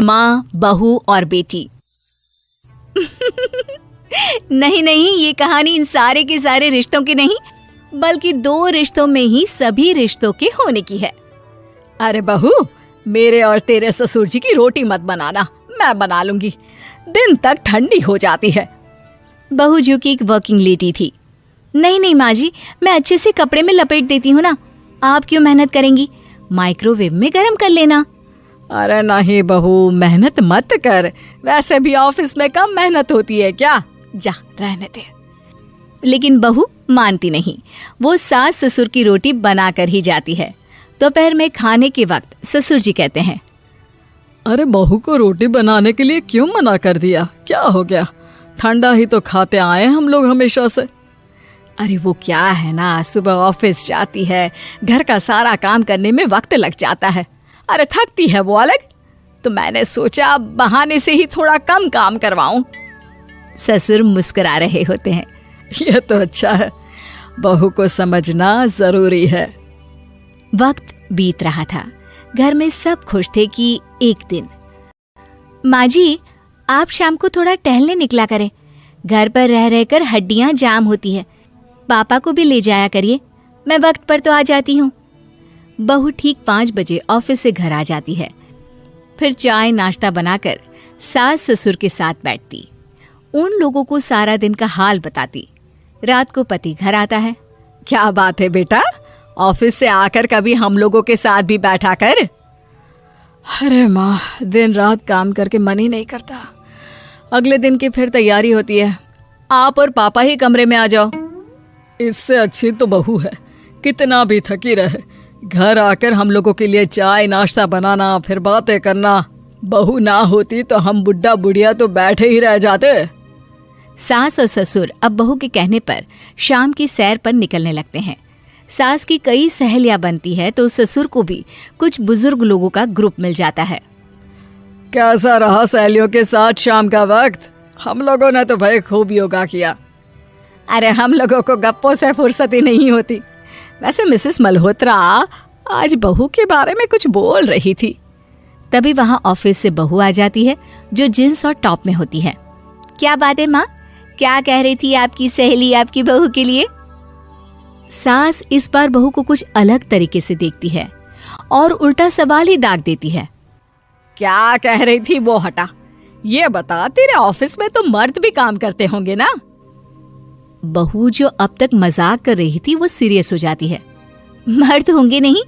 माँ, बहू और बेटी। नहीं नहीं, ये कहानी इन सारे के सारे रिश्तों की नहीं, बल्कि 2 रिश्तों में ही सभी रिश्तों के होने की है। अरे बहू, मेरे और तेरे ससुर जी की रोटी मत बनाना, मैं बना लूंगी, दिन तक ठंडी हो जाती है। बहू जो कि एक वर्किंग लेडी थी। नहीं नहीं माँ जी, मैं अच्छे से कपड़े में लपेट देती हूँ ना, आप क्यों मेहनत करेंगी, माइक्रोवेव में गर्म कर लेना। अरे नहीं बहू, मेहनत मत कर, वैसे भी ऑफिस में कम मेहनत होती है क्या, जा रहने दे। लेकिन बहू मानती नहीं, वो सास ससुर की रोटी बना कर ही जाती है। दोपहर में खाने के वक्त ससुर जी कहते हैं, अरे बहू को रोटी बनाने के लिए क्यों मना कर दिया, क्या हो गया, ठंडा ही तो खाते आए हम लोग हमेशा से। अरे वो क्या है ना, सुबह ऑफिस जाती है, घर का सारा काम करने में वक्त लग जाता है, अरे थकती है वो अलग, तो मैंने सोचा बहाने से ही थोड़ा कम काम करवाऊं। ससुर मुस्कुरा रहे होते हैं। ये तो अच्छा है, बहू को समझना जरूरी है। वक्त बीत रहा था, घर में सब खुश थे कि एक दिन, माँ जी आप शाम को थोड़ा टहलने निकला करें, घर पर रह रहकर हड्डियां जाम होती है, पापा को भी ले जाया करिए, मैं वक्त पर तो आ जाती हूँ। बहू ठीक 5 बजे ऑफिस से घर आ जाती है। फिर चाय नाश्ता बनाकर सास ससुर के साथ बैठती, उन लोगों को सारा दिन का हाल बताती। रात को पति घर आता है। क्या बात है बेटा, ऑफिस से आकर कभी हम लोगों के साथ भी बैठा कर। अरे माँ, दिन रात काम करके मन ही नहीं करता, अगले दिन की फिर तैयारी होती है, आप और पापा ही कमरे में आ जाओ। इससे अच्छी तो बहू है, कितना भी थकी रहे, घर आकर हम लोगों के लिए चाय नाश्ता बनाना, फिर बातें करना। बहू ना होती तो हम बुढ़ा बुढ़िया तो बैठे ही रह जाते। सास और ससुर अब बहू के कहने पर शाम की सैर पर निकलने लगते हैं। सास की कई सहेलियां बनती है तो ससुर को भी कुछ बुजुर्ग लोगों का ग्रुप मिल जाता है। कैसा रहा सहेलियों के साथ शाम का वक्त? हम लोगों ने तो भाई खूब योगा किया। अरे हम लोगों को गप्पों से फुर्सत ही नहीं होती। वैसे मिसेस मल्होत्रा आज बहू के बारे में कुछ बोल रही थी। तभी वहां ऑफिस से बहू आ जाती है जो जींस और टॉप में होती है। क्या बात है माँ, क्या कह रही थी आपकी सहेली आपकी बहू के लिए? सास इस बार बहू को कुछ अलग तरीके से देखती है और उल्टा सवाल ही दाग देती है। क्या कह रही थी वो हटा, ये बता, तेरे ऑफिस में तो मर्द भी काम करते होंगे ना? बहू जो अब तक मजाक कर रही थी वो सीरियस हो जाती है। मर्द होंगे नहीं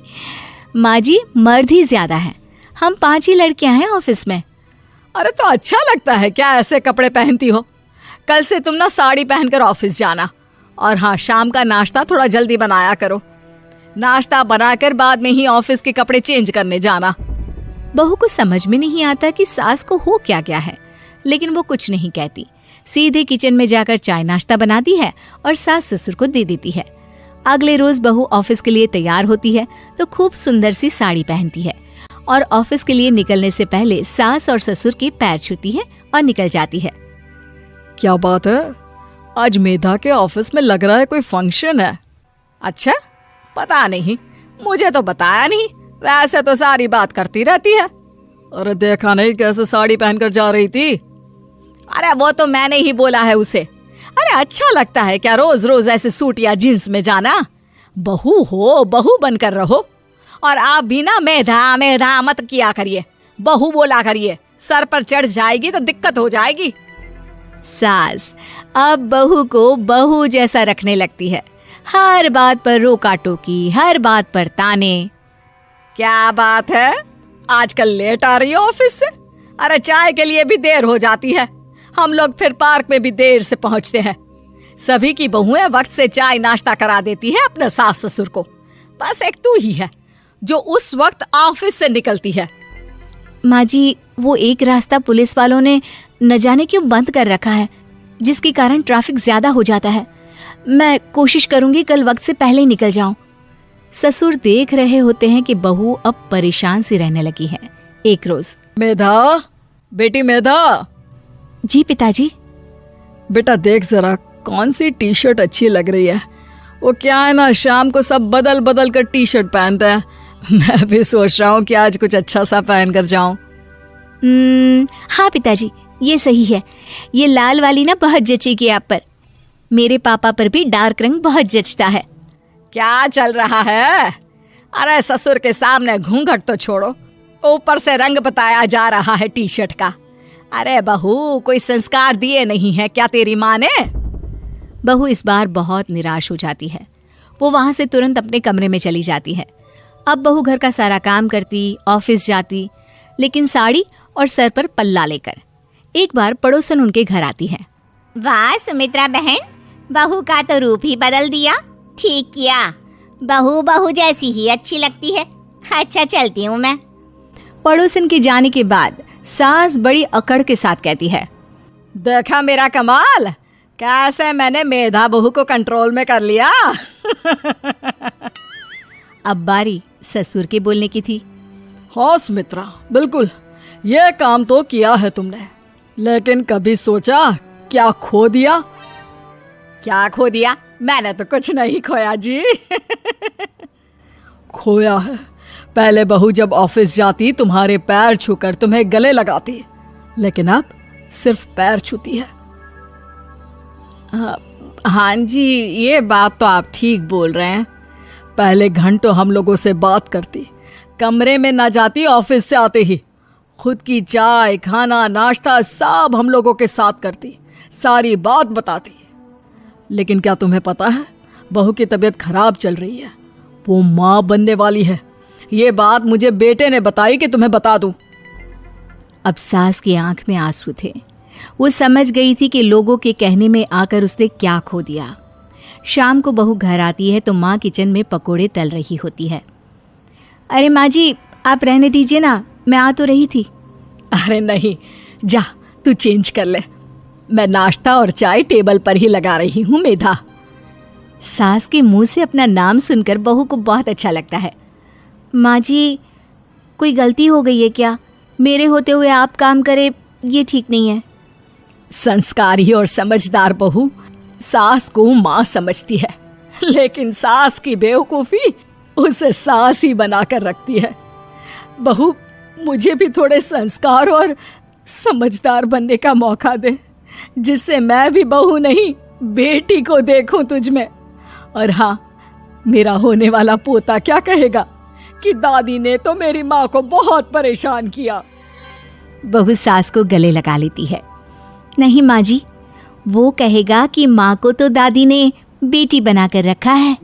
माँ जी, मर्द ही ज्यादा है, हम 5 ही लड़कियां हैं ऑफिस में। अरे तो अच्छा लगता है क्या ऐसे कपड़े पहनती हो? कल से तुम ना साड़ी पहनकर ऑफिस जाना, और हाँ, शाम का नाश्ता थोड़ा जल्दी बनाया करो, नाश्ता बनाकर बाद में ही ऑफिस के कपड़े चेंज करने जाना। बहू को समझ में नहीं आता कि सास को हो क्या गया है, लेकिन वो कुछ नहीं कहती, सीधे किचन में जाकर चाय नाश्ता बनाती है और सास ससुर को दे देती है। अगले रोज बहू ऑफिस के लिए तैयार होती है तो खूब सुंदर सी साड़ी पहनती है और ऑफिस के लिए निकलने से पहले सास और ससुर के पैर छूती है और निकल जाती है। क्या बात है, आज मेधा के ऑफिस में लग रहा है कोई फंक्शन है। अच्छा, पता नहीं, मुझे तो बताया नहीं, वैसे तो सारी बात करती रहती है। अरे देखा नहीं कैसे साड़ी पहनकर जा रही थी? अरे वो तो मैंने ही बोला है उसे। अरे अच्छा लगता है क्या रोज रोज ऐसे सूट या जींस में जाना? बहू हो, बहू बनकर रहो, और आप भी ना मेधा मेधा मत किया करिए, बहू बोला करिए, सर पर चढ़ जाएगी तो दिक्कत हो जाएगी। सास अब बहू को बहू जैसा रखने लगती है, हर बात पर रोका टोकी, हर बात पर ताने। क्या बात है, आजकल लेट आ रही हो ऑफिस से? अरे चाय के लिए भी देर हो जाती है, हम लोग फिर पार्क में भी देर से पहुंचते हैं। सभी की बहुएं वक्त से चाय नाश्ता करा देती है अपने सास ससुर को, बस एक तू ही है जो उस वक्त ऑफिस से निकलती है। माँ जी, वो एक रास्ता पुलिस वालों ने न जाने क्यों बंद कर रखा है, जिसके कारण ट्रैफिक ज्यादा हो जाता है। मैं कोशिश करूंगी कल वक्त से पहले ही निकल जाऊं। ससुर देख रहे होते हैं कि बहू अब परेशान सी रहने लगी है। एक रोज, मेधा, बेटी मेधा। जी पिताजी। बेटा देख जरा कौन सी टी शर्ट अच्छी लग रही है। वो क्या है ना, शाम को सब बदल बदल कर टी शर्ट पहनते हैं, मैं भी सोच रहा हूँ कि आज कुछ अच्छा सा पहन कर जाऊं। हाँ पिताजी, ये सही है। ये लाल वाली ना बहुत जचेगी आप पर। मेरे पापा पर भी डार्क रंग बहुत जचता है। क्या चल रहा है? अरे ससुर के सामने घूंघट तो छोड़ो, ऊपर से रंग बताया जा रहा है टी शर्ट का। अरे बहू, कोई संस्कार दिए नहीं है क्या तेरी माँ ने? बहू इस बार बहुत निराश हो जाती है। वो वहां से तुरंत अपने कमरे में चली जाती है। अब बहू घर का सारा काम करती, ऑफिस जाती, लेकिन साड़ी और सर पर पल्ला लेकर। एक बार पड़ोसन उनके घर आती है। वाह सुमित्रा बहन, बहू का तो रूप ही बदल दिया। ठीक किया, बहू बहू जैसी ही अच्छी लगती है। अच्छा चलती हूँ मैं। पड़ोसन के जाने के बाद सास बड़ी अकड़ के साथ कहती है, देखा मेरा कमाल, कैसे मैंने मेधा बहू को कंट्रोल में कर लिया। अब बारी ससुर के बोलने की थी। हाँ सुमित्रा, बिल्कुल ये काम तो किया है तुमने, लेकिन कभी सोचा क्या खो दिया? क्या खो दिया? मैंने तो कुछ नहीं खोया जी। खोया है, पहले बहू जब ऑफिस जाती तुम्हारे पैर छूकर तुम्हें गले लगाती, लेकिन अब सिर्फ पैर छूती है। हाँ जी, ये बात तो आप ठीक बोल रहे हैं। पहले घंटों हम लोगों से बात करती, कमरे में ना जाती, ऑफिस से आते ही खुद की चाय, खाना, नाश्ता सब हम लोगों के साथ करती, सारी बात बताती। लेकिन क्या तुम्हें पता है, बहू की तबीयत खराब चल रही है, वो माँ बनने वाली है। ये बात मुझे बेटे ने बताई कि तुम्हें बता दूं। अब सास की आंख में आंसू थे। वो समझ गई थी कि लोगों के कहने में आकर उसने क्या खो दिया। शाम को बहू घर आती है तो माँ किचन में पकोड़े तल रही होती है। अरे माँ जी, आप रहने दीजिए ना, मैं आ तो रही थी। अरे नहीं, जा तू चेंज कर ले, मैं नाश्ता और चाय टेबल पर ही लगा रही हूँ मेधा। सास के मुंह से अपना नाम सुनकर बहू को बहुत अच्छा लगता है। माँ जी, कोई गलती हो गई है क्या? मेरे होते हुए आप काम करे, ये ठीक नहीं है। संस्कारी और समझदार बहू सास को माँ समझती है, लेकिन सास की बेवकूफी उसे सास ही बनाकर रखती है। बहू, मुझे भी थोड़े संस्कार और समझदार बनने का मौका दे, जिससे मैं भी बहू नहीं बेटी को देखूं तुझ में। और हाँ, मेरा होने वाला पोता क्या कहेगा कि दादी ने तो मेरी माँ को बहुत परेशान किया। बहू सास को गले लगा लेती है। नहीं माँ जी, वो कहेगा कि माँ को तो दादी ने बेटी बनाकर रखा है।